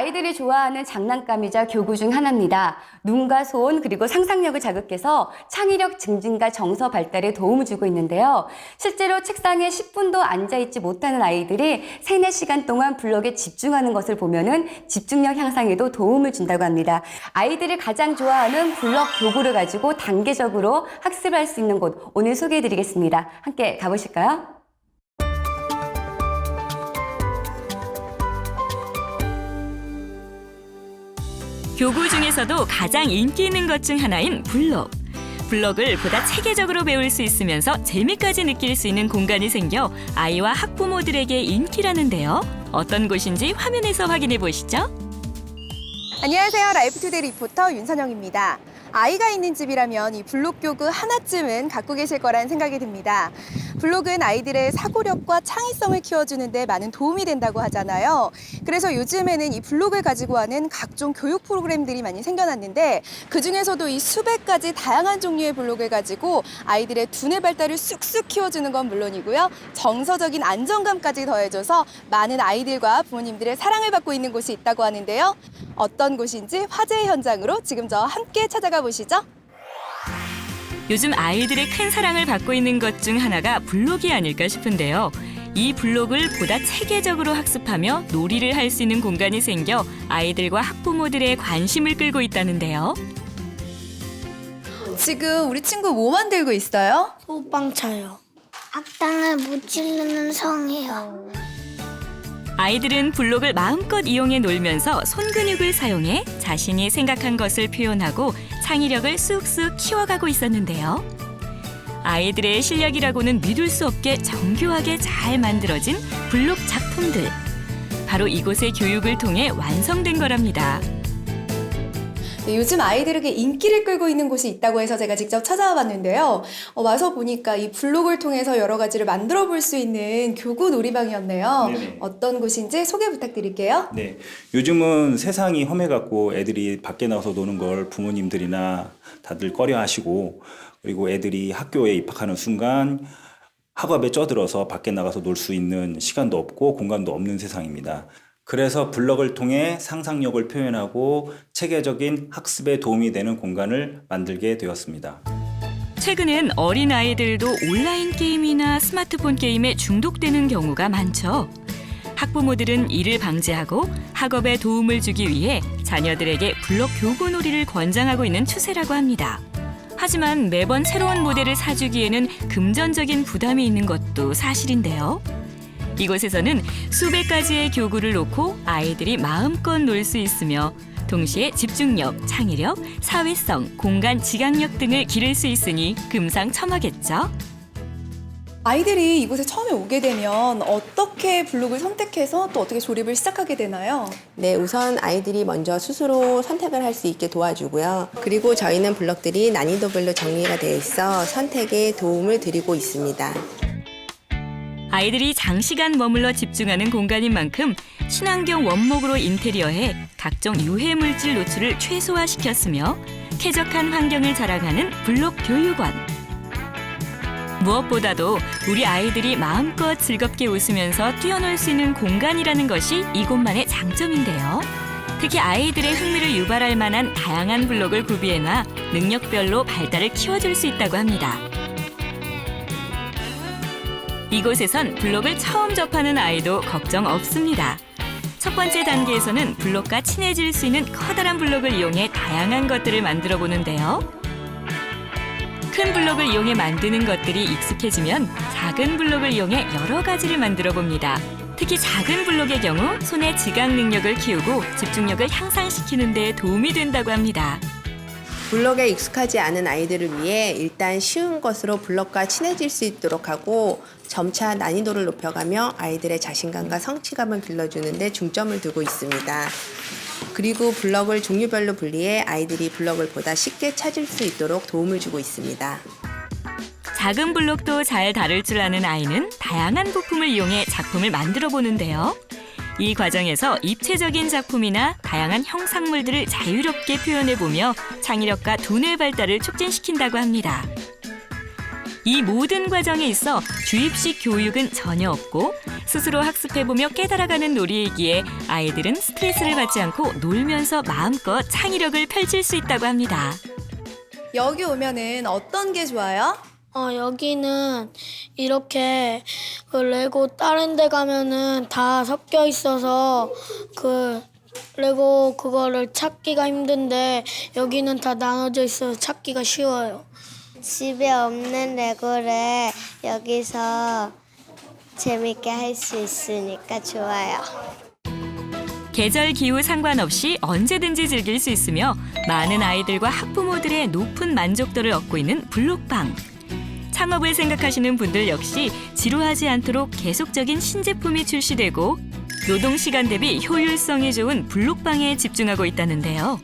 아이들이 좋아하는 장난감이자 교구 중 하나입니다. 눈과 손 그리고 상상력을 자극해서 창의력 증진과 정서 발달에 도움을 주고 있는데요. 실제로 책상에 10분도 앉아있지 못하는 아이들이 3, 4시간 동안 블록에 집중하는 것을 보면은 집중력 향상에도 도움을 준다고 합니다. 아이들이 가장 좋아하는 블록 교구를 가지고 단계적으로 학습할 수 있는 곳 오늘 소개해드리겠습니다. 함께 가보실까요? 교구 중에서도 가장 인기 있는 것 중 하나인 블록. 블록을 보다 체계적으로 배울 수 있으면서 재미까지 느낄 수 있는 공간이 생겨 아이와 학부모들에게 인기라는데요. 어떤 곳인지 화면에서 확인해 보시죠. 안녕하세요. 라이프투데이 리포터 윤선영입니다. 아이가 있는 집이라면 이 블록 교구 하나쯤은 갖고 계실 거란 생각이 듭니다. 블록은 아이들의 사고력과 창의성을 키워주는 데 많은 도움이 된다고 하잖아요. 그래서 요즘에는 이 블록을 가지고 하는 각종 교육 프로그램들이 많이 생겨났는데 그중에서도 이 수백 가지 다양한 종류의 블록을 가지고 아이들의 두뇌 발달을 쑥쑥 키워주는 건 물론이고요. 정서적인 안정감까지 더해줘서 많은 아이들과 부모님들의 사랑을 받고 있는 곳이 있다고 하는데요. 어떤 곳인지 화제의 현장으로 지금 저 함께 찾아가 보시죠. 요즘 아이들의 큰 사랑을 받고 있는 것 중 하나가 블록이 아닐까 싶은데요. 이 블록을 보다 체계적으로 학습하며 놀이를 할 수 있는 공간이 생겨 아이들과 학부모들의 관심을 끌고 있다는데요. 지금 우리 친구 뭐 만들고 있어요? 소방차요. 악당을 무찌르는 성이요. 아이들은 블록을 마음껏 이용해 놀면서 손근육을 사용해 자신이 생각한 것을 표현하고 창의력을 쑥쑥 키워가고 있었는데요. 아이들의 실력이라고는 믿을 수 없게 정교하게 잘 만들어진 블록 작품들. 바로 이곳의 교육을 통해 완성된 거랍니다. 네, 요즘 아이들에게 인기를 끌고 있는 곳이 있다고 해서 제가 직접 찾아와 봤는데요. 와서 보니까 이 블록을 통해서 여러 가지를 만들어 볼 수 있는 교구 놀이방이었네요. 네네. 어떤 곳인지 소개 부탁드릴게요. 네, 요즘은 세상이 험해갖고 애들이 밖에 나가서 노는 걸 부모님들이나 다들 꺼려하시고 그리고 애들이 학교에 입학하는 순간 학업에 쪄들어서 밖에 나가서 놀 수 있는 시간도 없고 공간도 없는 세상입니다. 그래서 블록을 통해 상상력을 표현하고 체계적인 학습에 도움이 되는 공간을 만들게 되었습니다. 최근엔 어린아이들도 온라인 게임이나 스마트폰 게임에 중독되는 경우가 많죠. 학부모들은 이를 방지하고 학업에 도움을 주기 위해 자녀들에게 블록 교구 놀이를 권장하고 있는 추세라고 합니다. 하지만 매번 새로운 모델을 사주기에는 금전적인 부담이 있는 것도 사실인데요. 이곳에서는 수백 가지의 교구를 놓고 아이들이 마음껏 놀 수 있으며 동시에 집중력, 창의력, 사회성, 공간 지각력 등을 기를 수 있으니 금상첨화겠죠. 아이들이 이곳에 처음에 오게 되면 어떻게 블록을 선택해서 또 어떻게 조립을 시작하게 되나요? 네, 우선 아이들이 먼저 스스로 선택을 할 수 있게 도와주고요. 그리고 저희는 블록들이 난이도별로 정리가 되어 있어 선택에 도움을 드리고 있습니다. 아이들이 장시간 머물러 집중하는 공간인 만큼 친환경 원목으로 인테리어해 각종 유해 물질 노출을 최소화시켰으며 쾌적한 환경을 자랑하는 블록 교육원. 무엇보다도 우리 아이들이 마음껏 즐겁게 웃으면서 뛰어놀 수 있는 공간이라는 것이 이곳만의 장점인데요. 특히 아이들의 흥미를 유발할 만한 다양한 블록을 구비해놔 능력별로 발달을 키워줄 수 있다고 합니다. 이곳에선 블록을 처음 접하는 아이도 걱정 없습니다. 첫 번째 단계에서는 블록과 친해질 수 있는 커다란 블록을 이용해 다양한 것들을 만들어 보는데요. 큰 블록을 이용해 만드는 것들이 익숙해지면 작은 블록을 이용해 여러 가지를 만들어 봅니다. 특히 작은 블록의 경우 손의 지각 능력을 키우고 집중력을 향상시키는 데 도움이 된다고 합니다. 블록에 익숙하지 않은 아이들을 위해 일단 쉬운 것으로 블록과 친해질 수 있도록 하고 점차 난이도를 높여가며 아이들의 자신감과 성취감을 길러주는 데 중점을 두고 있습니다. 그리고 블록을 종류별로 분리해 아이들이 블록을 보다 쉽게 찾을 수 있도록 도움을 주고 있습니다. 작은 블록도 잘 다룰 줄 아는 아이는 다양한 부품을 이용해 작품을 만들어 보는데요. 이 과정에서 입체적인 작품이나 다양한 형상물들을 자유롭게 표현해보며 창의력과 두뇌 발달을 촉진시킨다고 합니다. 이 모든 과정에 있어 주입식 교육은 전혀 없고 스스로 학습해보며 깨달아가는 놀이이기에 아이들은 스트레스를 받지 않고 놀면서 마음껏 창의력을 펼칠 수 있다고 합니다. 여기 오면은 어떤 게 좋아요? 여기는 이렇게 그 레고 다른 데 가면은 다 섞여 있어서 그 레고 그거를 찾기가 힘든데 여기는 다 나눠져 있어서 찾기가 쉬워요. 집에 없는 레고를 여기서 재밌게 할 수 있으니까 좋아요. 계절 기후 상관없이 언제든지 즐길 수 있으며 많은 아이들과 학부모들의 높은 만족도를 얻고 있는 블록방. 창업을 생각하시는 분들 역시 지루하지 않도록 계속적인 신제품이 출시되고 노동시간 대비 효율성이 좋은 블록방에 집중하고 있다는데요.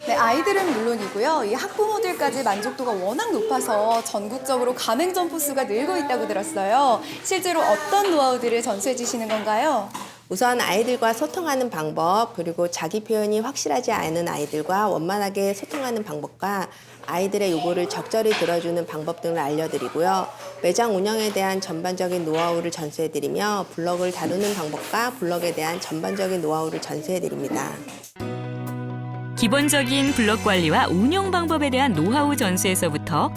네, 아이들은 물론이고요. 이 학부모들까지 만족도가 워낙 높아서 전국적으로 가맹점 수가 늘고 있다고 들었어요. 실제로 어떤 노하우들을 전수해 주시는 건가요? 우선 아이들과 소통하는 방법, 그리고 자기 표현이 확실하지 않은 아이들과 원만하게 소통하는 방법과 아이들의 요구를 적절히 들어주는 방법 등을 알려드리고요. 매장 운영에 대한 전반적인 노하우를 전수해드리며 블럭을 다루는 방법과 블럭에 대한 전반적인 노하우를 전수해드립니다. 기본적인 블록 관리와 운영 방법에 대한 노하우 전수에서부터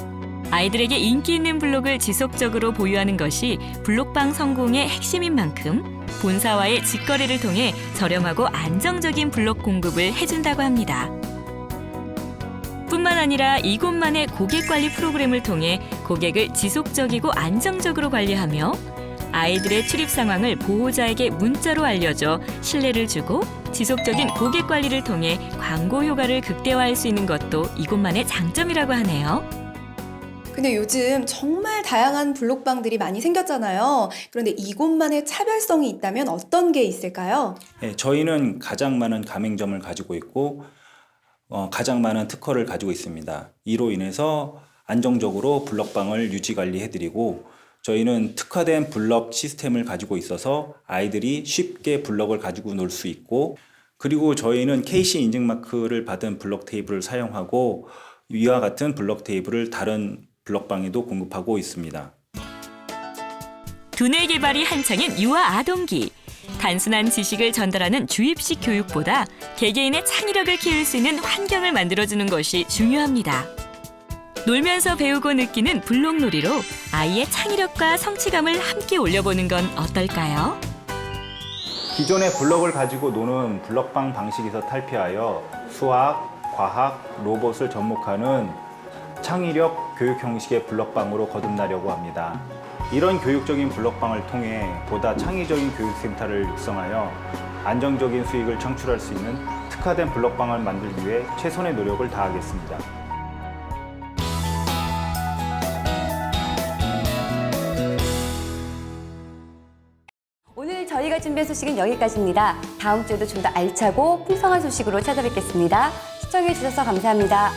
아이들에게 인기 있는 블록을 지속적으로 보유하는 것이 블록방 성공의 핵심인 만큼 본사와의 직거래를 통해 저렴하고 안정적인 블록 공급을 해준다고 합니다. 뿐만 아니라 이곳만의 고객 관리 프로그램을 통해 고객을 지속적이고 안정적으로 관리하며 아이들의 출입 상황을 보호자에게 문자로 알려줘 신뢰를 주고 지속적인 고객 관리를 통해 광고 효과를 극대화할 수 있는 것도 이곳만의 장점이라고 하네요. 근데 요즘 정말 다양한 블록방들이 많이 생겼잖아요. 그런데 이곳만의 차별성이 있다면 어떤 게 있을까요? 네, 저희는 가장 많은 가맹점을 가지고 있고 가장 많은 특허를 가지고 있습니다. 이로 인해서 안정적으로 블록방을 유지 관리해드리고 저희는 특화된 블럭 시스템을 가지고 있어서 아이들이 쉽게 블럭을 가지고 놀 수 있고 그리고 저희는 KC 인증 마크를 받은 블럭 테이블을 사용하고 위와 같은 블럭 테이블을 다른 블럭방에도 공급하고 있습니다. 두뇌 개발이 한창인 유아 아동기. 단순한 지식을 전달하는 주입식 교육보다 개개인의 창의력을 키울 수 있는 환경을 만들어주는 것이 중요합니다. 놀면서 배우고 느끼는 블록놀이로 아이의 창의력과 성취감을 함께 올려보는 건 어떨까요? 기존의 블럭을 가지고 노는 블럭방 방식에서 탈피하여 수학, 과학, 로봇을 접목하는 창의력 교육 형식의 블럭방으로 거듭나려고 합니다. 이런 교육적인 블럭방을 통해 보다 창의적인 교육센터를 육성하여 안정적인 수익을 창출할 수 있는 특화된 블럭방을 만들기 위해 최선의 노력을 다하겠습니다. 오늘 저희가 준비한 소식은 여기까지입니다. 다음 주에도 좀 더 알차고 풍성한 소식으로 찾아뵙겠습니다. 시청해 주셔서 감사합니다.